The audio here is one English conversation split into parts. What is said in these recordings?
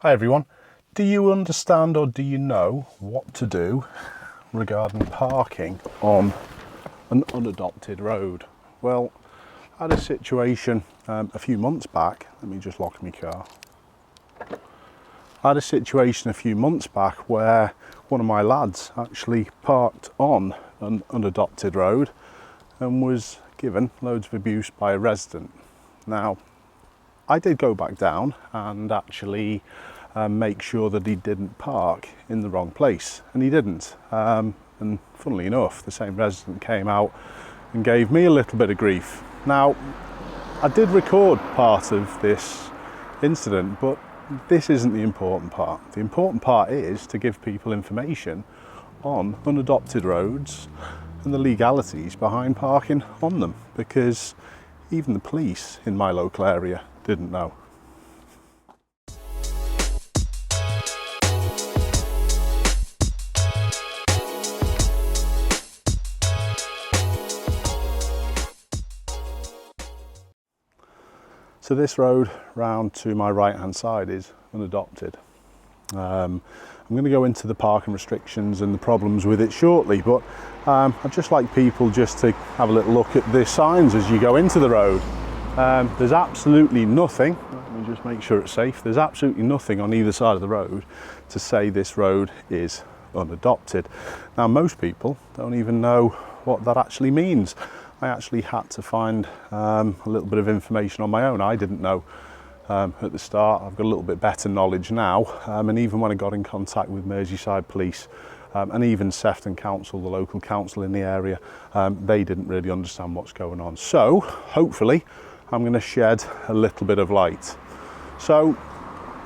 Hi everyone. Do you understand or do you know what to do regarding parking on an unadopted road? Well, I had a situation a few months back. Let me just lock my car. I had a situation a few months back where one of my lads actually parked on an unadopted road and was given loads of abuse by a resident. Now, I did go back down and actually make sure that he didn't park in the wrong place, and he didn't. And funnily enough, the same resident came out and gave me a little bit of grief. Now, I did record part of this incident, but this isn't the important part. The important part is to give people information on unadopted roads and the legalities behind parking on them, because even the police in my local area didn't know. So this road round to my right hand side is unadopted. I'm going to go into the parking restrictions and the problems with it shortly, but I'd just like people just to have a little look at the signs as you go into the road. There's absolutely nothing, let me just make sure it's safe, there's absolutely nothing on either side of the road to say this road is unadopted. Now, most people don't even know what that actually means. I actually had to find a little bit of information on my own. I didn't know at the start. I've got a little bit better knowledge now, and even when I got in contact with Merseyside Police and even Sefton Council, the local council in the area, they didn't really understand what's going on. So hopefully I'm going to shed a little bit of light. So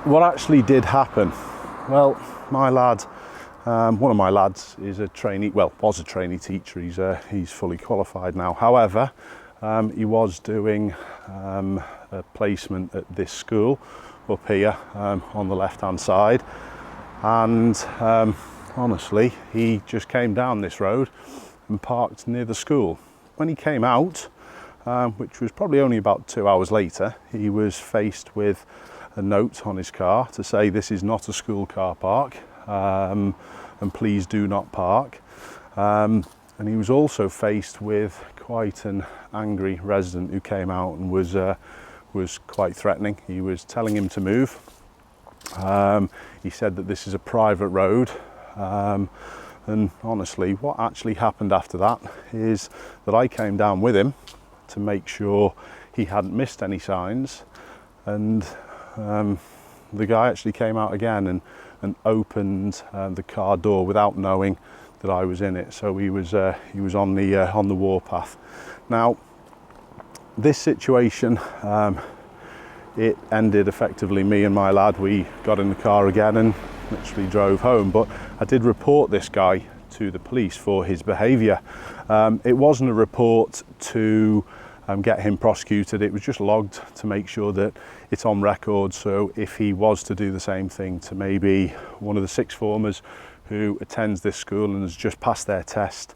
what actually did happen? Well, my lad, one of my lads is a trainee, well, was a trainee teacher. He's fully qualified now. However, he was doing a placement at this school up here on the left-hand side, and honestly, he just came down this road and parked near the school. When he came out, which was probably only about 2 hours later, he was faced with a note on his car to say this is not a school car park. And please do not park. And he was also faced with quite an angry resident who came out and was quite threatening. He was telling him to move. He said that this is a private road. And honestly, what actually happened after that is that I came down with him to make sure he hadn't missed any signs. And the guy actually came out again and opened the car door without knowing that I was in it. So he was on the warpath. Now, this situation, it ended effectively. Me and my lad, we got in the car again and literally drove home. But I did report this guy to the police for his behaviour. It wasn't a report to get him prosecuted. It was just logged to make sure that it's on record, so if he was to do the same thing to maybe one of the sixth formers who attends this school and has just passed their test,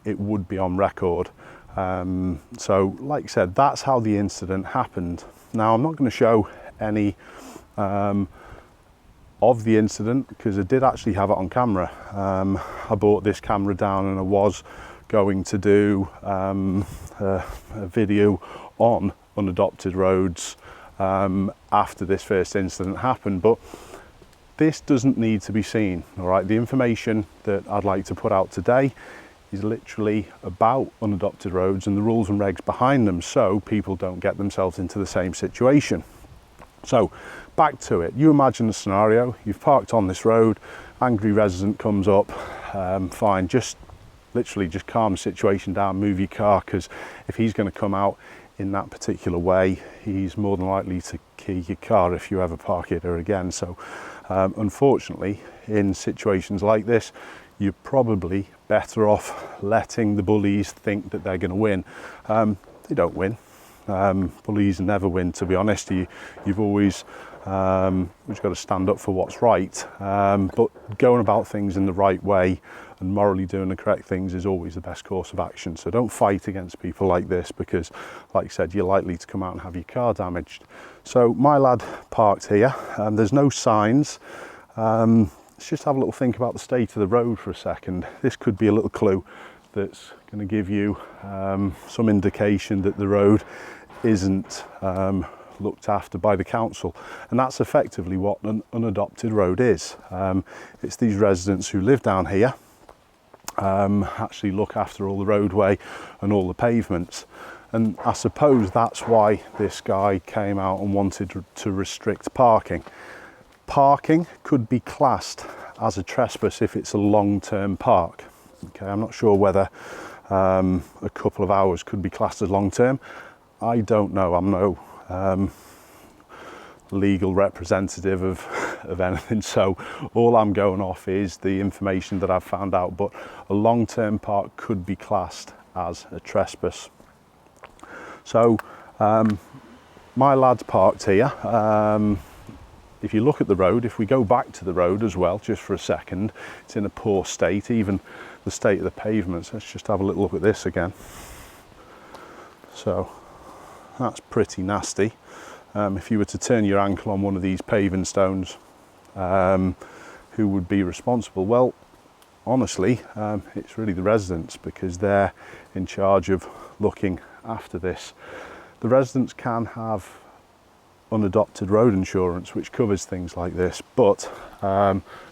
it would be on record. So like I said, that's how the incident happened. Now, I'm not going to show any of the incident because I did actually have it on camera. I brought this camera down and I was going to do a video on unadopted roads after this first incident happened, but this doesn't need to be seen. All right, the information that I'd like to put out today is literally about unadopted roads and the rules and regs behind them, so people don't get themselves into the same situation. So back to it. You imagine a scenario, you've parked on this road, angry resident comes up, fine, just literally just calm the situation down, move your car, because if he's going to come out in that particular way, he's more than likely to key your car if you ever park it here again. So unfortunately, in situations like this, you're probably better off letting the bullies think that they're going to win. They don't win. Bullies never win, to be honest. You've always got to stand up for what's right, but going about things in the right way and morally doing the correct things is always the best course of action. So don't fight against people like this, because like I said, you're likely to come out and have your car damaged. So my lad parked here, and there's no signs. Let's just have a little think about the state of the road for a second. This could be a little clue that's going to give you some indication that the road isn't looked after by the council, and that's effectively what an unadopted road is. It's these residents who live down here actually look after all the roadway and all the pavements, and I suppose that's why this guy came out and wanted to restrict parking. Parking could be classed as a trespass if it's a long-term park. Okay, I'm not sure whether a couple of hours could be classed as long-term. I don't know. I'm no legal representative of anything, so all I'm going off is the information that I've found out. But a long-term park could be classed as a trespass. So my lad's parked here. If you look at the road, if we go back to the road as well, just for a second, it's in a poor state, even the state of the pavements. Let's just have a little look at this again. So that's pretty nasty. If you were to turn your ankle on one of these paving stones, who would be responsible? Well, honestly, it's really the residents, because they're in charge of looking after this. The residents can have unadopted road insurance, which covers things like this, but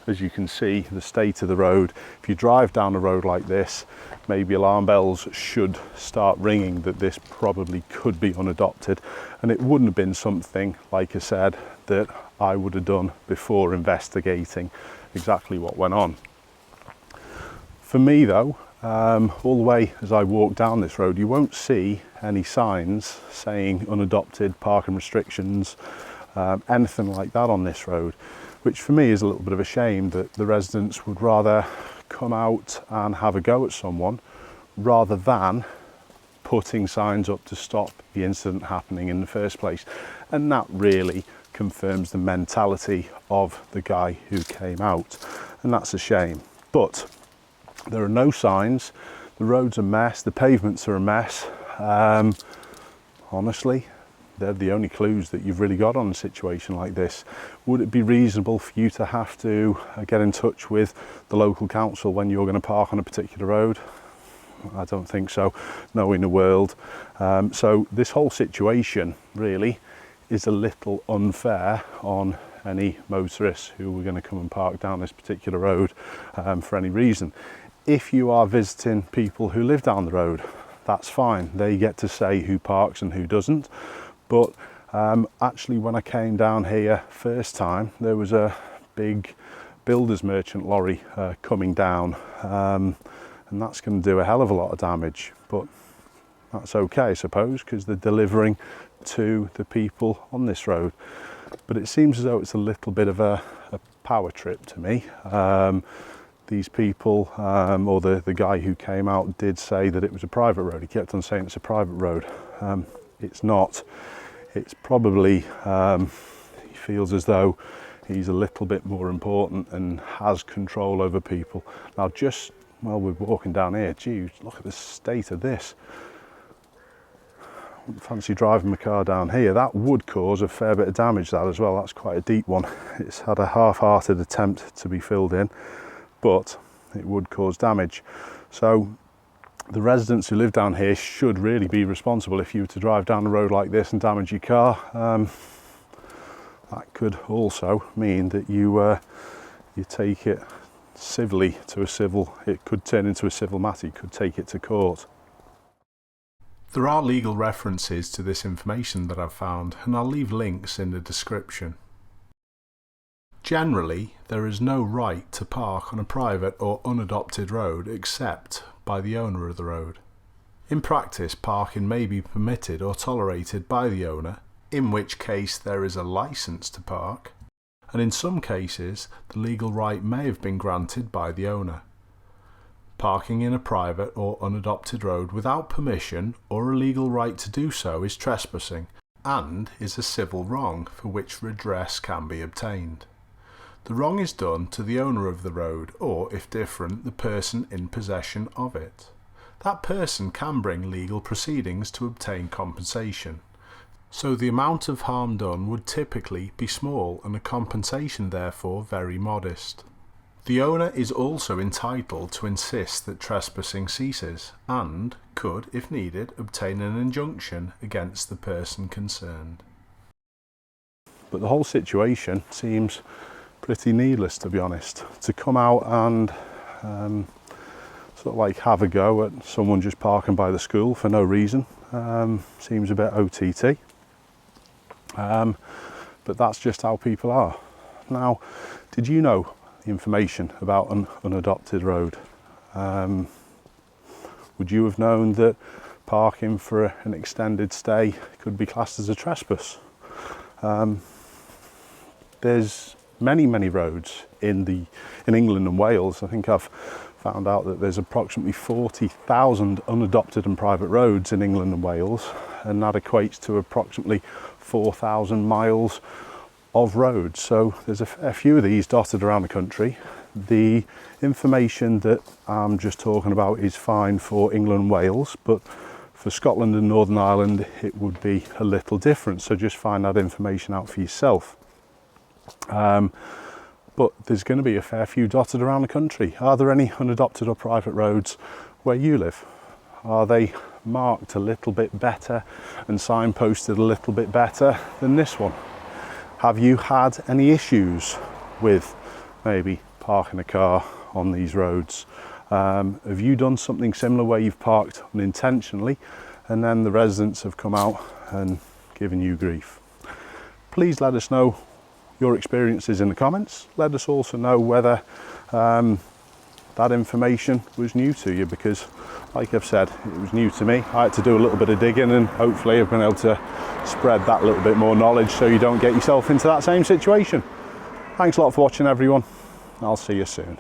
as you can see, the state of the road, if you drive down a road like this, maybe alarm bells should start ringing that this probably could be unadopted, and it wouldn't have been something, like I said, that I would have done before investigating exactly what went on. For me though, all the way as I walk down this road, you won't see any signs saying unadopted, parking restrictions, anything like that on this road, which for me is a little bit of a shame, that the residents would rather come out and have a go at someone rather than putting signs up to stop the incident happening in the first place. And that really confirms the mentality of the guy who came out, and that's a shame. But there are no signs, the road's a mess, the pavements are a mess. Honestly, they're the only clues that you've really got on a situation like this. Would it be reasonable for you to have to get in touch with the local council when you're going to park on a particular road? I don't think so, knowing the world. So this whole situation really is a little unfair on any motorists who were going to come and park down this particular road for any reason. If you are visiting people who live down the road, that's fine. They get to say who parks and who doesn't. But actually, when I came down here first time, there was a big builder's merchant lorry coming down, and that's going to do a hell of a lot of damage. But that's okay, I suppose, because they're delivering to the people on this road. But it seems as though it's a little bit of a power trip to me. These people, or the guy who came out, did say that it was a private road. He kept on saying it's a private road. It's not. It's probably, he feels as though he's a little bit more important and has control over people. Now, just while we're walking down here, geez, look at the state of this. I wouldn't fancy driving my car down here. That would cause a fair bit of damage, that as well. That's quite a deep one. It's had a half-hearted attempt to be filled in, but it would cause damage. So the residents who live down here should really be responsible. If you were to drive down a road like this and damage your car, that could also mean that you take it civilly to a civil, it could turn into a civil matter. You could take it to court. There are legal references to this information that I've found, and I'll leave links in the description. Generally, there is no right to park on a private or unadopted road except by the owner of the road. In practice, parking may be permitted or tolerated by the owner, in which case there is a license to park, and in some cases the legal right may have been granted by the owner. Parking in a private or unadopted road without permission or a legal right to do so is trespassing and is a civil wrong for which redress can be obtained. The wrong is done to the owner of the road or, if different, the person in possession of it. That person can bring legal proceedings to obtain compensation. So the amount of harm done would typically be small and a compensation therefore very modest. The owner is also entitled to insist that trespassing ceases and could, if needed, obtain an injunction against the person concerned. But the whole situation seems pretty needless, to be honest. To come out and sort of like have a go at someone just parking by the school for no reason seems a bit OTT. But that's just how people are. Now, did you know the information about an unadopted road? Would you have known that parking for an extended stay could be classed as a trespass? There's many roads in England and Wales. I think I've found out that there's approximately 40,000 unadopted and private roads in England and Wales, and that equates to approximately 4,000 miles of roads. So there's a few of these dotted around the country. The information that I'm just talking about is fine for England and Wales, but for Scotland and Northern Ireland it would be a little different, so just find that information out for yourself. But there's going to be a fair few dotted around the country. Are there any unadopted or private roads where you live? Are they marked a little bit better and signposted a little bit better than this one? Have you had any issues with maybe parking a car on these roads? Have you done something similar where you've parked unintentionally and then the residents have come out and given you grief? Please let us know your experiences in the comments. Let us also know whether that information was new to you, because like I've said, it was new to me. I had to do a little bit of digging and hopefully I've been able to spread that little bit more knowledge so you don't get yourself into that same situation. Thanks a lot for watching, everyone. I'll see you soon.